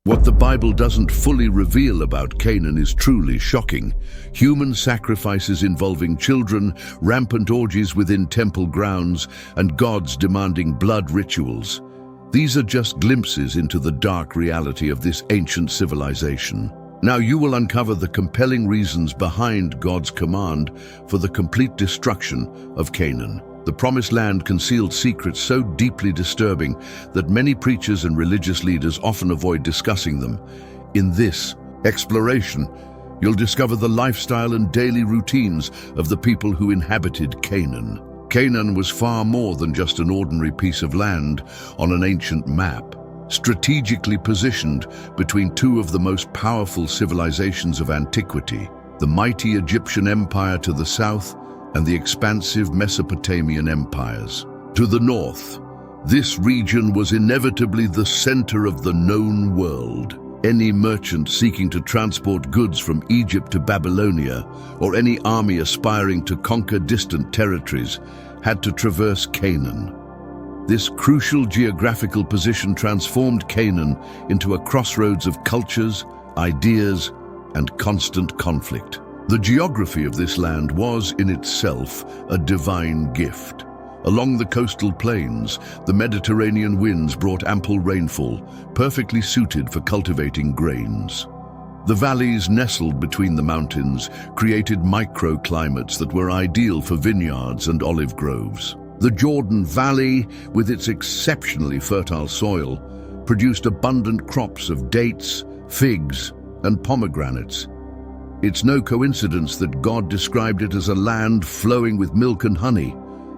What the Bible doesn't fully reveal about Canaan is truly shocking. Human sacrifices involving children, rampant orgies within temple grounds, and gods demanding blood rituals. These are just glimpses into the dark reality of this ancient civilization. Now you will uncover the compelling reasons behind God's command for the complete destruction of Canaan. The Promised Land concealed secrets so deeply disturbing that many preachers and religious leaders often avoid discussing them. In this exploration, you'll discover the lifestyle and daily routines of the people who inhabited Canaan. Canaan was far more than just an ordinary piece of land on an ancient map. Strategically positioned between two of the most powerful civilizations of antiquity, the mighty Egyptian Empire to the south and the expansive Mesopotamian empires. To the north, this region was inevitably the center of the known world. Any merchant seeking to transport goods from Egypt to Babylonia, or any army aspiring to conquer distant territories, had to traverse Canaan. This crucial geographical position transformed Canaan into a crossroads of cultures, ideas, and constant conflict. The geography of this land was, in itself, a divine gift. Along the coastal plains, the Mediterranean winds brought ample rainfall, perfectly suited for cultivating grains. The valleys nestled between the mountains created microclimates that were ideal for vineyards and olive groves. The Jordan Valley, with its exceptionally fertile soil, produced abundant crops of dates, figs, and pomegranates. It's no coincidence that God described it as a land flowing with milk and honey,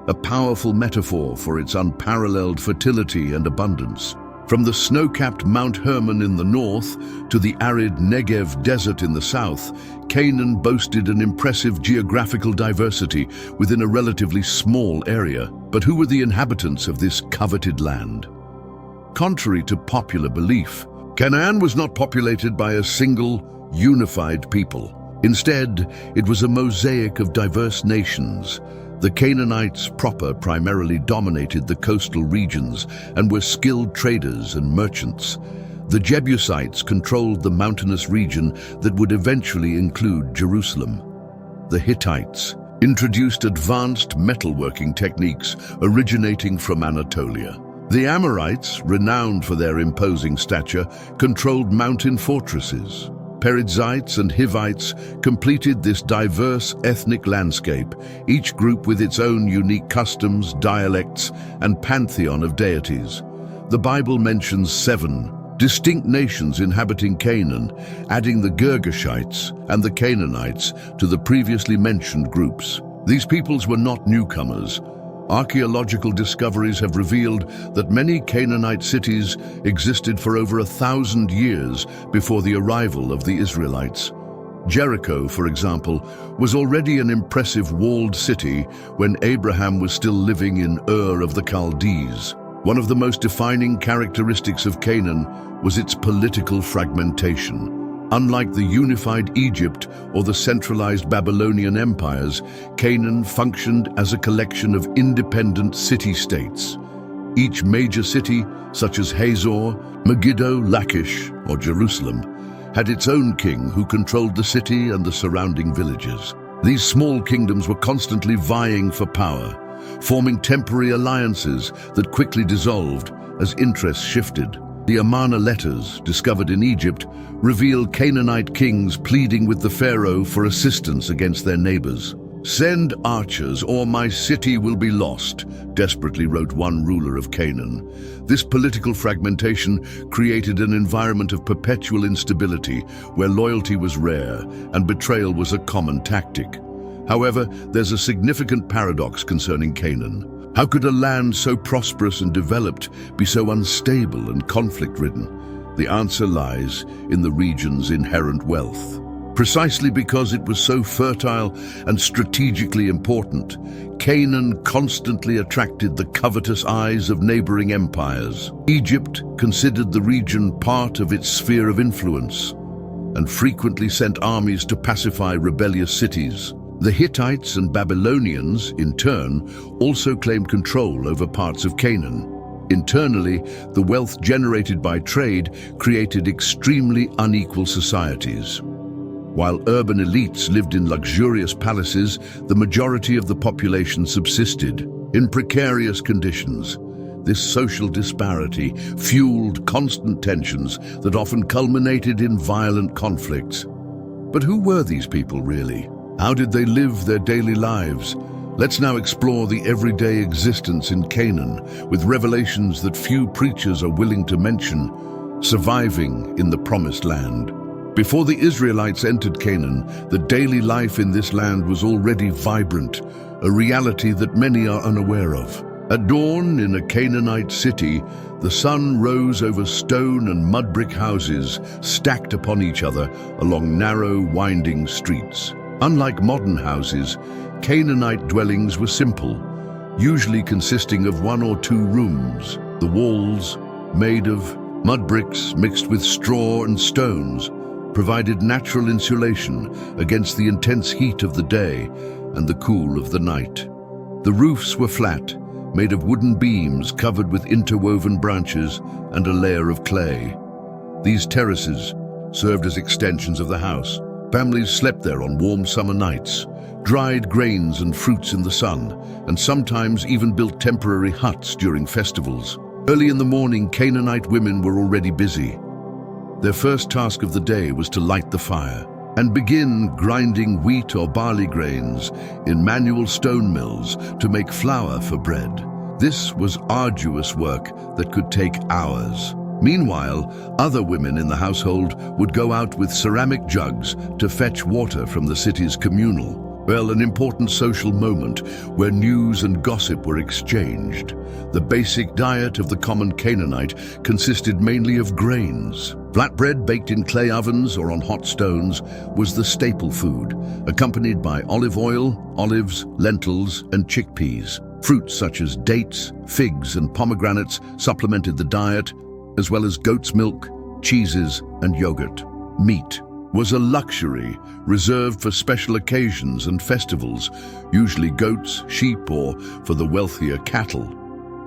a powerful metaphor for its unparalleled fertility and abundance. From the snow-capped Mount Hermon in the north to the arid Negev desert in the south, Canaan boasted an impressive geographical diversity within a relatively small area. But who were the inhabitants of this coveted land? Contrary to popular belief, Canaan was not populated by a single, unified people. Instead, it was a mosaic of diverse nations. The Canaanites proper primarily dominated the coastal regions and were skilled traders and merchants. The Jebusites controlled the mountainous region that would eventually include Jerusalem. The Hittites introduced advanced metalworking techniques originating from Anatolia. The Amorites, renowned for their imposing stature, controlled mountain fortresses. Perizzites and Hivites completed this diverse ethnic landscape, each group with its own unique customs, dialects, and pantheon of deities. The Bible mentions 7 distinct nations inhabiting Canaan, adding the Girgashites and the Canaanites to the previously mentioned groups. These peoples were not newcomers. Archaeological discoveries have revealed that many Canaanite cities existed for over 1,000 years before the arrival of the Israelites. Jericho, for example, was already an impressive walled city when Abraham was still living in Ur of the Chaldees. One of the most defining characteristics of Canaan was its political fragmentation. Unlike the unified Egypt or the centralized Babylonian empires, Canaan functioned as a collection of independent city-states. Each major city, such as Hazor, Megiddo, Lachish, or Jerusalem, had its own king who controlled the city and the surrounding villages. These small kingdoms were constantly vying for power, forming temporary alliances that quickly dissolved as interests shifted. The Amarna letters, discovered in Egypt, reveal Canaanite kings pleading with the pharaoh for assistance against their neighbors. "Send archers, or my city will be lost," desperately wrote one ruler of Canaan. This political fragmentation created an environment of perpetual instability, where loyalty was rare and betrayal was a common tactic. However, there's a significant paradox concerning Canaan. How could a land so prosperous and developed be so unstable and conflict-ridden? The answer lies in the region's inherent wealth. Precisely because it was so fertile and strategically important, Canaan constantly attracted the covetous eyes of neighboring empires. Egypt considered the region part of its sphere of influence and frequently sent armies to pacify rebellious cities. The Hittites and Babylonians, in turn, also claimed control over parts of Canaan. Internally, the wealth generated by trade created extremely unequal societies. While urban elites lived in luxurious palaces, the majority of the population subsisted in precarious conditions. This social disparity fueled constant tensions that often culminated in violent conflicts. But who were these people really? How did they live their daily lives? Let's now explore the everyday existence in Canaan, with revelations that few preachers are willing to mention: surviving in the Promised Land. Before the Israelites entered Canaan, the daily life in this land was already vibrant, a reality that many are unaware of. At dawn, in a Canaanite city, the sun rose over stone and mud brick houses stacked upon each other along narrow, winding streets. Unlike modern houses, Canaanite dwellings were simple, usually consisting of one or two rooms. The walls, made of mud bricks mixed with straw and stones, provided natural insulation against the intense heat of the day and the cool of the night. The roofs were flat, made of wooden beams covered with interwoven branches and a layer of clay. These terraces served as extensions of the house. Families slept there on warm summer nights, dried grains and fruits in the sun, and sometimes even built temporary huts during festivals. Early in the morning, Canaanite women were already busy. Their first task of the day was to light the fire and begin grinding wheat or barley grains in manual stone mills to make flour for bread. This was arduous work that could take hours. Meanwhile, other women in the household would go out with ceramic jugs to fetch water from the city's communal. Well, an important social moment where news and gossip were exchanged. The basic diet of the common Canaanite consisted mainly of grains. Flatbread baked in clay ovens or on hot stones was the staple food, accompanied by olive oil, olives, lentils, and chickpeas. Fruits such as dates, figs, and pomegranates supplemented the diet, as well as goat's milk, cheeses, and yogurt. Meat was a luxury reserved for special occasions and festivals, usually goats, sheep, or for the wealthier cattle.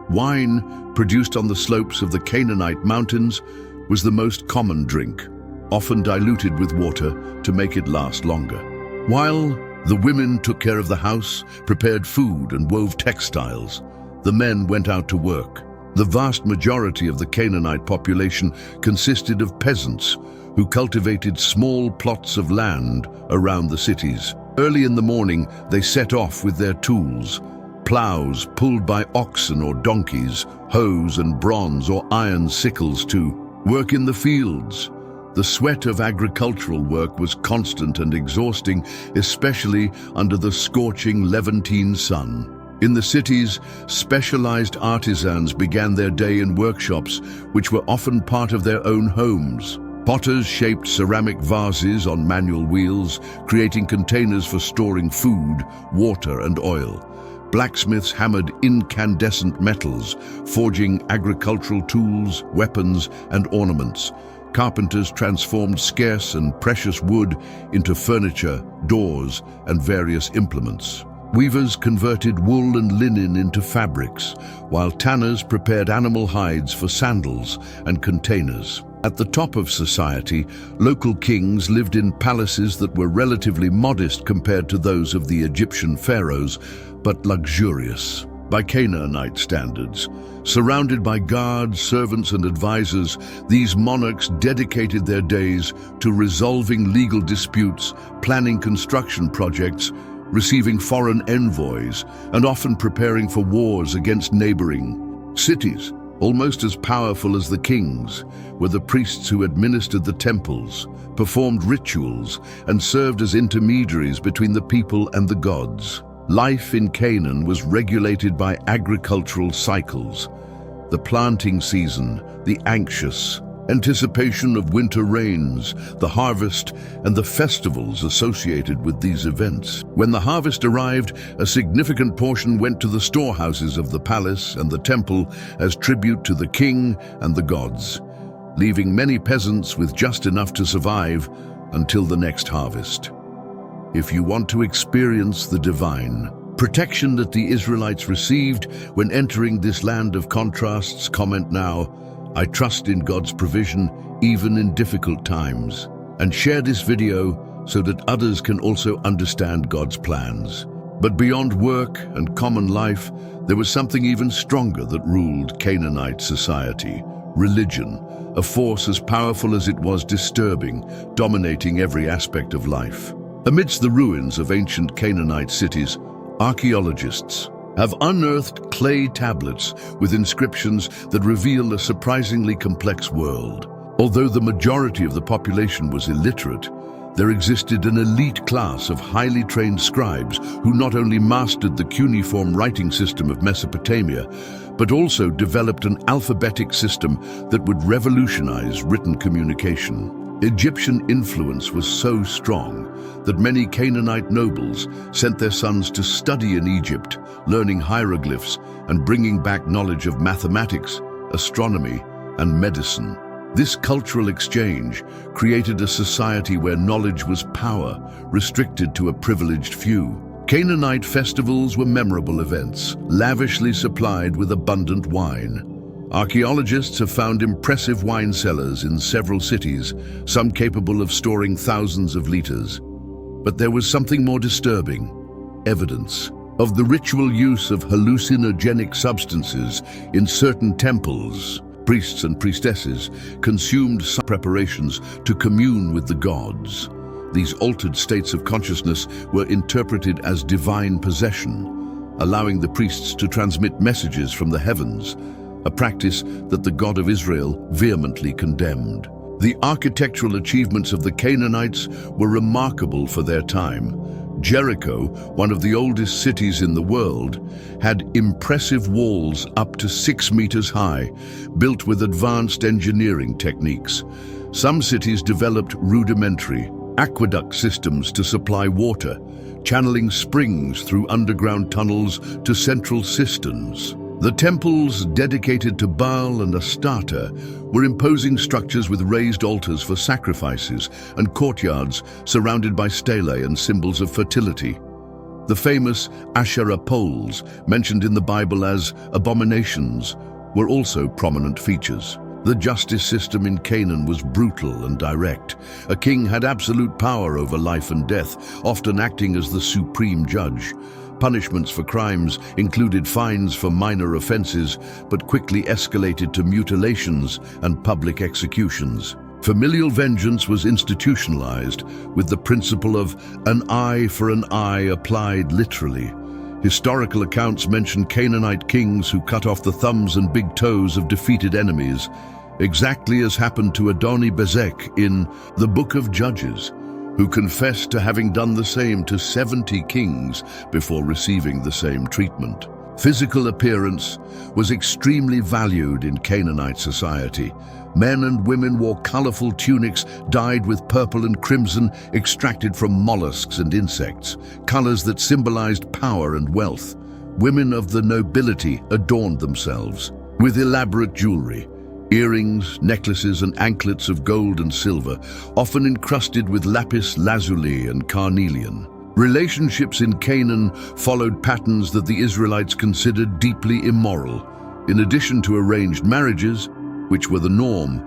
Wine, produced on the slopes of the Canaanite mountains, was the most common drink, often diluted with water to make it last longer. While the women took care of the house, prepared food, and wove textiles, the men went out to work. The vast majority of the Canaanite population consisted of peasants who cultivated small plots of land around the cities. Early in the morning, they set off with their tools: plows pulled by oxen or donkeys, hoes and bronze or iron sickles to work in the fields. The sweat of agricultural work was constant and exhausting, especially under the scorching Levantine sun. In the cities, specialized artisans began their day in workshops, which were often part of their own homes. Potters shaped ceramic vases on manual wheels, creating containers for storing food, water, and oil. Blacksmiths hammered incandescent metals, forging agricultural tools, weapons, and ornaments. Carpenters transformed scarce and precious wood into furniture, doors, and various implements. Weavers converted wool and linen into fabrics, while tanners prepared animal hides for sandals and containers. At the top of society, local kings lived in palaces that were relatively modest compared to those of the Egyptian pharaohs, but luxurious by Canaanite standards. Surrounded by guards, servants, and advisors, these monarchs dedicated their days to resolving legal disputes, planning construction projects, receiving foreign envoys, and often preparing for wars against neighboring cities. Almost as powerful as the kings were the priests who administered the temples, performed rituals, and served as intermediaries between the people and the gods. Life in Canaan was regulated by agricultural cycles: the planting season, the anxious anticipation of winter rains, the harvest, and the festivals associated with these events. When the harvest arrived, a significant portion went to the storehouses of the palace and the temple as tribute to the king and the gods, leaving many peasants with just enough to survive until the next harvest. If you want to experience the divine, protection that the Israelites received when entering this land of contrasts. Comment now, I trust in God's provision even in difficult times. And share this video so that others can also understand God's plans. But beyond work and common life, there was something even stronger that ruled Canaanite society: religion, a force as powerful as it was disturbing, dominating every aspect of life. Amidst the ruins of ancient Canaanite cities, archaeologists have unearthed clay tablets with inscriptions that reveal a surprisingly complex world. Although the majority of the population was illiterate, there existed an elite class of highly trained scribes who not only mastered the cuneiform writing system of Mesopotamia, but also developed an alphabetic system that would revolutionize written communication. Egyptian influence was so strong that many Canaanite nobles sent their sons to study in Egypt, learning hieroglyphs and bringing back knowledge of mathematics, astronomy, and medicine. This cultural exchange created a society where knowledge was power, restricted to a privileged few. Canaanite festivals were memorable events, lavishly supplied with abundant wine. Archaeologists have found impressive wine cellars in several cities, some capable of storing thousands of liters. But there was something more disturbing: evidence of the ritual use of hallucinogenic substances in certain temples. Priests and priestesses consumed some preparations to commune with the gods. These altered states of consciousness were interpreted as divine possession, allowing the priests to transmit messages from the heavens, a practice that the God of Israel vehemently condemned. The architectural achievements of the Canaanites were remarkable for their time. Jericho, one of the oldest cities in the world, had impressive walls up to 6 meters high, built with advanced engineering techniques. Some cities developed rudimentary aqueduct systems to supply water, channeling springs through underground tunnels to central cisterns. The temples dedicated to Baal and Astarte were imposing structures with raised altars for sacrifices and courtyards surrounded by stelae and symbols of fertility. The famous Asherah poles, mentioned in the Bible as abominations, were also prominent features. The justice system in Canaan was brutal and direct. A king had absolute power over life and death, often acting as the supreme judge. Punishments for crimes included fines for minor offenses, but quickly escalated to mutilations and public executions. Familial vengeance was institutionalized, with the principle of an eye for an eye applied literally. Historical accounts mention Canaanite kings who cut off the thumbs and big toes of defeated enemies, exactly as happened to Adoni-Bezek in the Book of Judges, who confessed to having done the same to 70 kings before receiving the same treatment. Physical appearance was extremely valued in Canaanite society. Men and women wore colorful tunics dyed with purple and crimson, extracted from mollusks and insects, colors that symbolized power and wealth. Women of the nobility adorned themselves with elaborate jewelry, earrings, necklaces, and anklets of gold and silver, often encrusted with lapis lazuli and carnelian. Relationships in Canaan followed patterns that the Israelites considered deeply immoral. In addition to arranged marriages, which were the norm,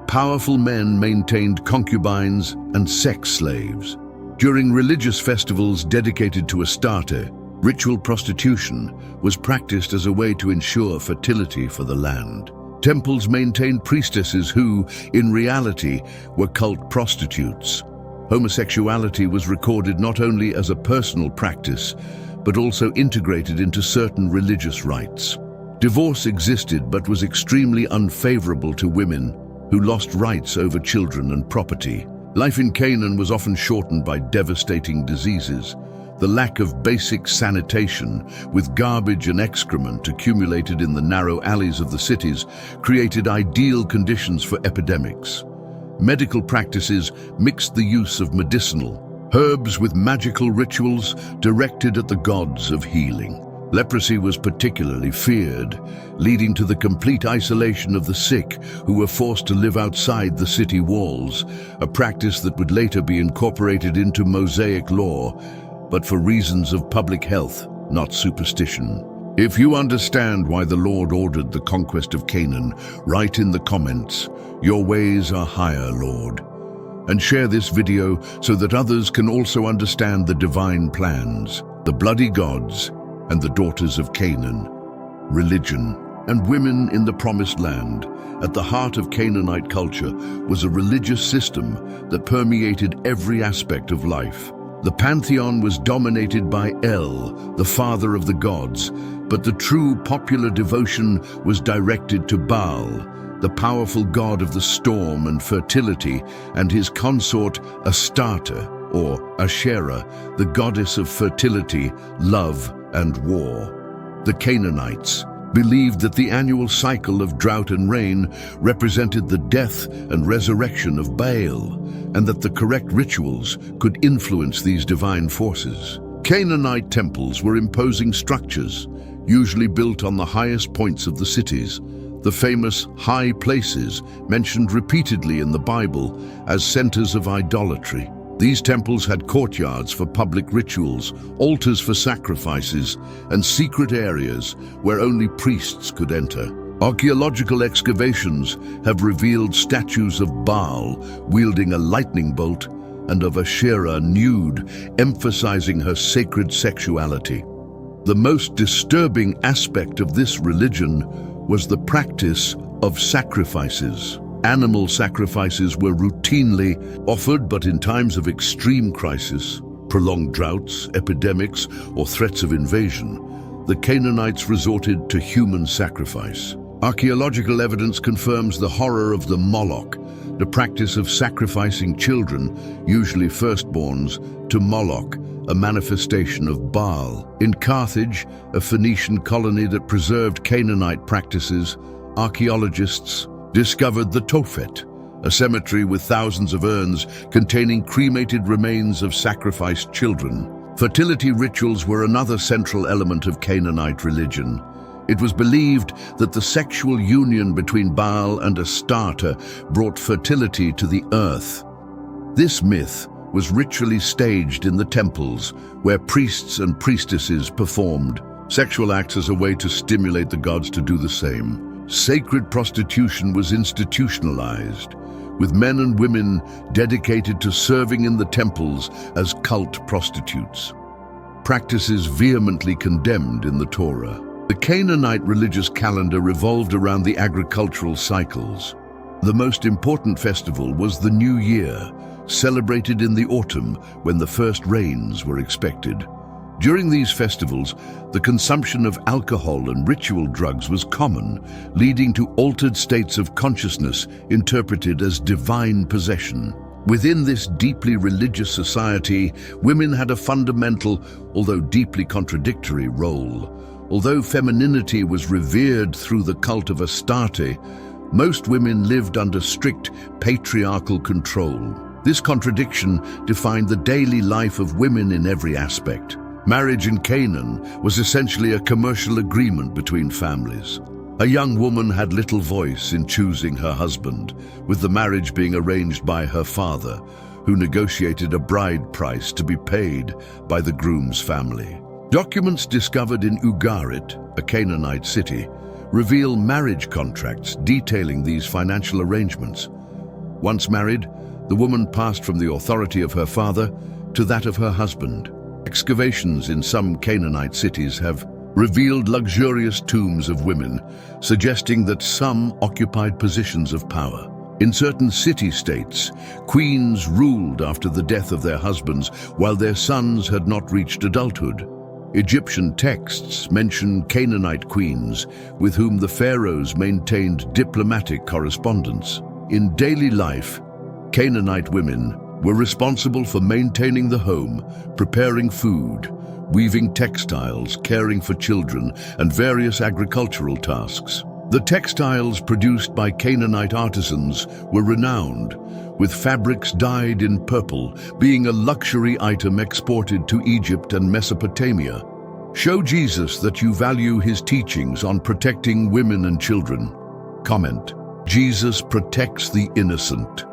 powerful men maintained concubines and sex slaves. During religious festivals dedicated to Astarte, ritual prostitution was practiced as a way to ensure fertility for the land. Temples maintained priestesses who, in reality, were cult prostitutes. Homosexuality was recorded not only as a personal practice, but also integrated into certain religious rites. Divorce existed but was extremely unfavorable to women, who lost rights over children and property. Life in Canaan was often shortened by devastating diseases. The lack of basic sanitation, with garbage and excrement accumulated in the narrow alleys of the cities, created ideal conditions for epidemics. Medical practices mixed the use of medicinal herbs with magical rituals directed at the gods of healing. Leprosy was particularly feared, leading to the complete isolation of the sick who were forced to live outside the city walls, a practice that would later be incorporated into Mosaic law. But for reasons of public health, not superstition. If you understand why the Lord ordered the conquest of Canaan, write in the comments, "Your ways are higher, Lord." And share this video so that others can also understand the divine plans, the bloody gods and the daughters of Canaan, religion, and women in the promised land. At the heart of Canaanite culture was a religious system that permeated every aspect of life. The pantheon was dominated by El, the father of the gods, but the true popular devotion was directed to Baal, the powerful god of the storm and fertility, and his consort Astarte, or Asherah, the goddess of fertility, love, and war. The Canaanites believed that the annual cycle of drought and rain represented the death and resurrection of Baal, and that the correct rituals could influence these divine forces. Canaanite temples were imposing structures, usually built on the highest points of the cities, the famous high places mentioned repeatedly in the Bible as centers of idolatry. These temples had courtyards for public rituals, altars for sacrifices, and secret areas where only priests could enter. Archaeological excavations have revealed statues of Baal wielding a lightning bolt and of Asherah nude, emphasizing her sacred sexuality. The most disturbing aspect of this religion was the practice of sacrifices. Animal sacrifices were routinely offered, but in times of extreme crisis, prolonged droughts, epidemics, or threats of invasion, the Canaanites resorted to human sacrifice. Archaeological evidence confirms the horror of the Moloch, the practice of sacrificing children, usually firstborns, to Moloch, a manifestation of Baal. In Carthage, a Phoenician colony that preserved Canaanite practices, archaeologists discovered the Tophet, a cemetery with thousands of urns containing cremated remains of sacrificed children. Fertility rituals were another central element of Canaanite religion. It was believed that the sexual union between Baal and Astarte brought fertility to the earth. This myth was ritually staged in the temples, where priests and priestesses performed sexual acts as a way to stimulate the gods to do the same. Sacred prostitution was institutionalized, with men and women dedicated to serving in the temples as cult prostitutes. Practices vehemently condemned in the Torah. The Canaanite religious calendar revolved around the agricultural cycles. The most important festival was the New Year, celebrated in the autumn when the first rains were expected. During these festivals, the consumption of alcohol and ritual drugs was common, leading to altered states of consciousness interpreted as divine possession. Within this deeply religious society, women had a fundamental, although deeply contradictory, role. Although femininity was revered through the cult of Astarte, most women lived under strict patriarchal control. This contradiction defined the daily life of women in every aspect. Marriage in Canaan was essentially a commercial agreement between families. A young woman had little voice in choosing her husband, with the marriage being arranged by her father, who negotiated a bride price to be paid by the groom's family. Documents discovered in Ugarit, a Canaanite city, reveal marriage contracts detailing these financial arrangements. Once married, the woman passed from the authority of her father to that of her husband. Excavations in some Canaanite cities have revealed luxurious tombs of women, suggesting that some occupied positions of power. In certain city-states, queens ruled after the death of their husbands while their sons had not reached adulthood. Egyptian texts mention Canaanite queens with whom the pharaohs maintained diplomatic correspondence. In daily life, Canaanite women were responsible for maintaining the home, preparing food, weaving textiles, caring for children, and various agricultural tasks. The textiles produced by Canaanite artisans were renowned, with fabrics dyed in purple being a luxury item exported to Egypt and Mesopotamia. Show Jesus that you value his teachings on protecting women and children. Comment: Jesus protects the innocent.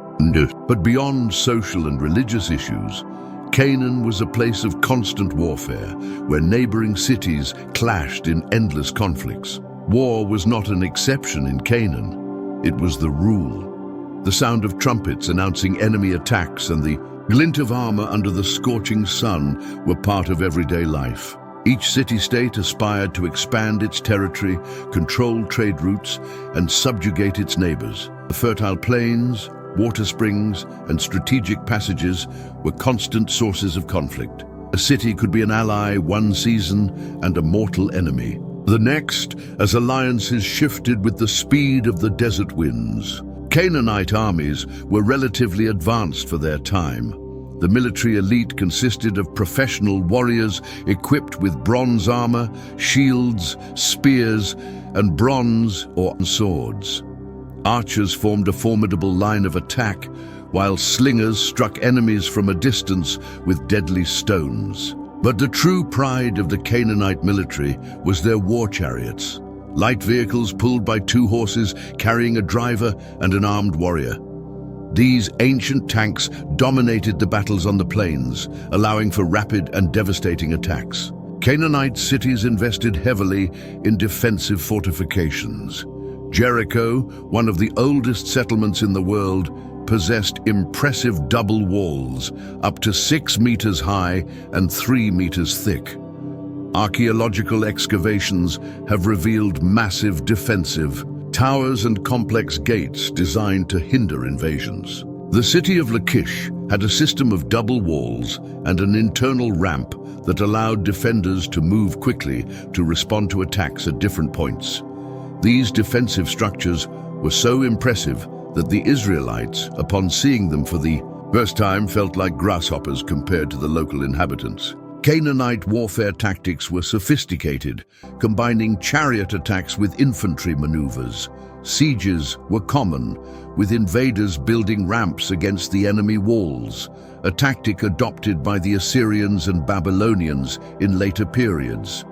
But beyond social and religious issues, Canaan was a place of constant warfare, where neighboring cities clashed in endless conflicts. War was not an exception in Canaan. It was the rule. The sound of trumpets announcing enemy attacks and the glint of armor under the scorching sun were part of everyday life. Each city-state aspired to expand its territory, control trade routes, and subjugate its neighbors. The fertile plains, water springs, and strategic passages were constant sources of conflict. A city could be an ally one season and a mortal enemy the next, as alliances shifted with the speed of the desert winds. Canaanite armies were relatively advanced for their time. The military elite consisted of professional warriors equipped with bronze armor, shields, spears, and bronze or swords. Archers formed a formidable line of attack, while slingers struck enemies from a distance with deadly stones. But the true pride of the Canaanite military was their war chariots, light vehicles pulled by 2 horses carrying a driver and an armed warrior. These ancient tanks dominated the battles on the plains, allowing for rapid and devastating attacks. Canaanite cities invested heavily in defensive fortifications. Jericho, one of the oldest settlements in the world, possessed impressive double walls, up to 6 meters high and 3 meters thick. Archaeological excavations have revealed massive defensive towers and complex gates designed to hinder invasions. The city of Lachish had a system of double walls and an internal ramp that allowed defenders to move quickly to respond to attacks at different points. These defensive structures were so impressive that the Israelites, upon seeing them for the first time, felt like grasshoppers compared to the local inhabitants. Canaanite warfare tactics were sophisticated, combining chariot attacks with infantry maneuvers. Sieges were common, with invaders building ramps against the enemy walls, a tactic adopted by the Assyrians and Babylonians in later periods.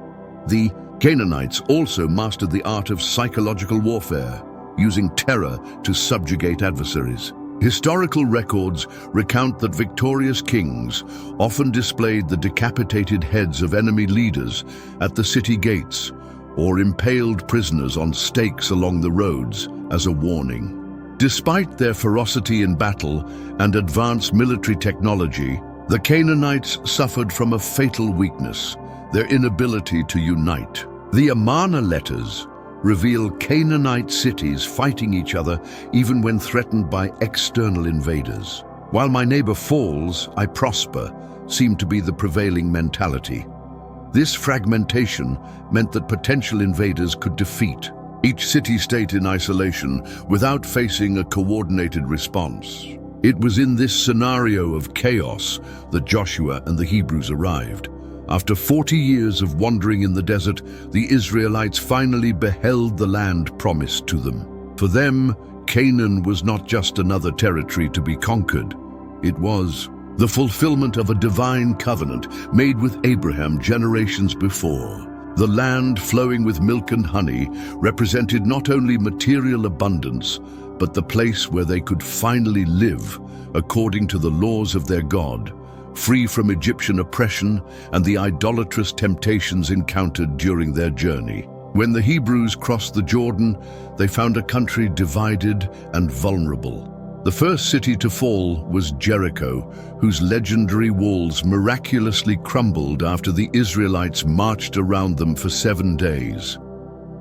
The Canaanites also mastered the art of psychological warfare, using terror to subjugate adversaries. Historical records recount that victorious kings often displayed the decapitated heads of enemy leaders at the city gates or impaled prisoners on stakes along the roads as a warning. Despite their ferocity in battle and advanced military technology, the Canaanites suffered from a fatal weakness: their inability to unite. The Amarna letters reveal Canaanite cities fighting each other even when threatened by external invaders. While my neighbor falls, I prosper seemed to be the prevailing mentality. This fragmentation meant that potential invaders could defeat each city-state in isolation without facing a coordinated response. It was in this scenario of chaos that Joshua and the Hebrews arrived. After 40 years of wandering in the desert, the Israelites finally beheld the land promised to them. For them, Canaan was not just another territory to be conquered. It was the fulfillment of a divine covenant made with Abraham generations before. The land flowing with milk and honey represented not only material abundance, but the place where they could finally live according to the laws of their God, free from Egyptian oppression and the idolatrous temptations encountered during their journey. When the Hebrews crossed the Jordan, they found a country divided and vulnerable. The first city to fall was Jericho, whose legendary walls miraculously crumbled after the Israelites marched around them for 7 days.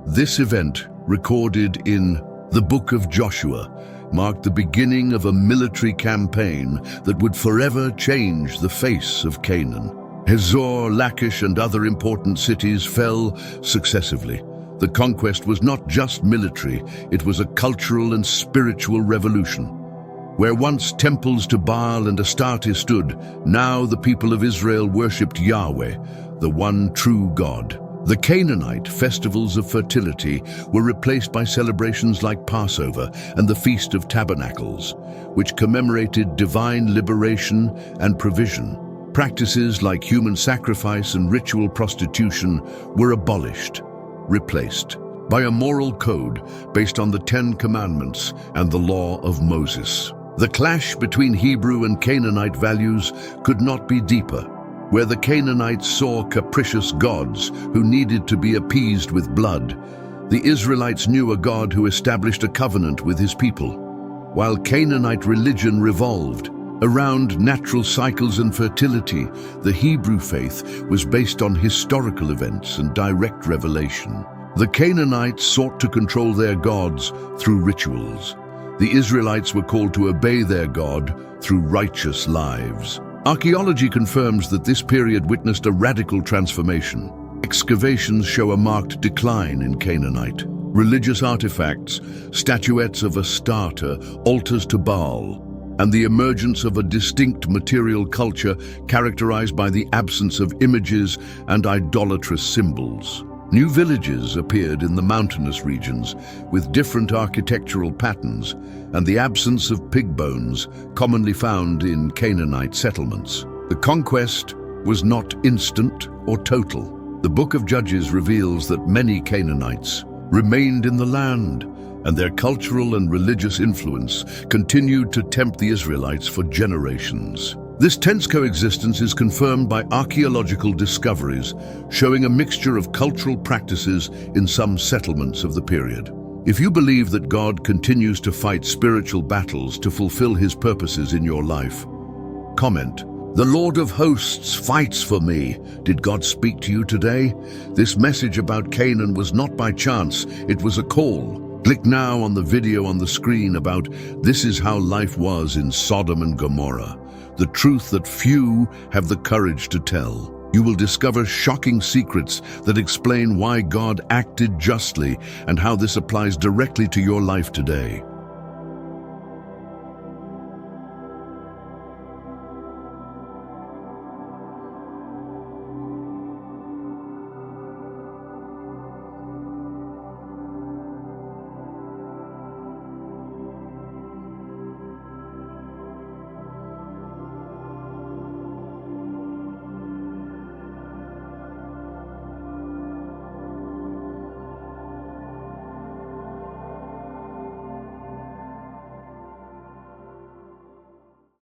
This event, recorded in the Book of Joshua, marked the beginning of a military campaign that would forever change the face of Canaan. Hazor, Lachish, and other important cities fell successively. The conquest was not just military, it was a cultural and spiritual revolution. Where once temples to Baal and Astarte stood, now the people of Israel worshipped Yahweh, the one true God. The Canaanite festivals of fertility were replaced by celebrations like Passover and the Feast of Tabernacles, which commemorated divine liberation and provision. Practices like human sacrifice and ritual prostitution were abolished, replaced by a moral code based on the 10 Commandments and the law of Moses. The clash between Hebrew and Canaanite values could not be deeper. Where the Canaanites saw capricious gods who needed to be appeased with blood, the Israelites knew a God who established a covenant with his people. While Canaanite religion revolved around natural cycles and fertility, the Hebrew faith was based on historical events and direct revelation. The Canaanites sought to control their gods through rituals. The Israelites were called to obey their God through righteous lives. Archaeology confirms that this period witnessed a radical transformation. Excavations show a marked decline in Canaanite. Religious artifacts, statuettes of Astarte, altars to Baal, and the emergence of a distinct material culture characterized by the absence of images and idolatrous symbols. New villages appeared in the mountainous regions with different architectural patterns and the absence of pig bones commonly found in Canaanite settlements. The conquest was not instant or total. The Book of Judges reveals that many Canaanites remained in the land, and their cultural and religious influence continued to tempt the Israelites for generations. This tense coexistence is confirmed by archaeological discoveries, showing a mixture of cultural practices in some settlements of the period. If you believe that God continues to fight spiritual battles to fulfill his purposes in your life, comment, "The Lord of hosts fights for me." Did God speak to you today? This message about Canaan was not by chance, it was a call. Click now on the video on the screen about "This is how life was in Sodom and Gomorrah," the truth that few have the courage to tell. You will discover shocking secrets that explain why God acted justly and how this applies directly to your life today.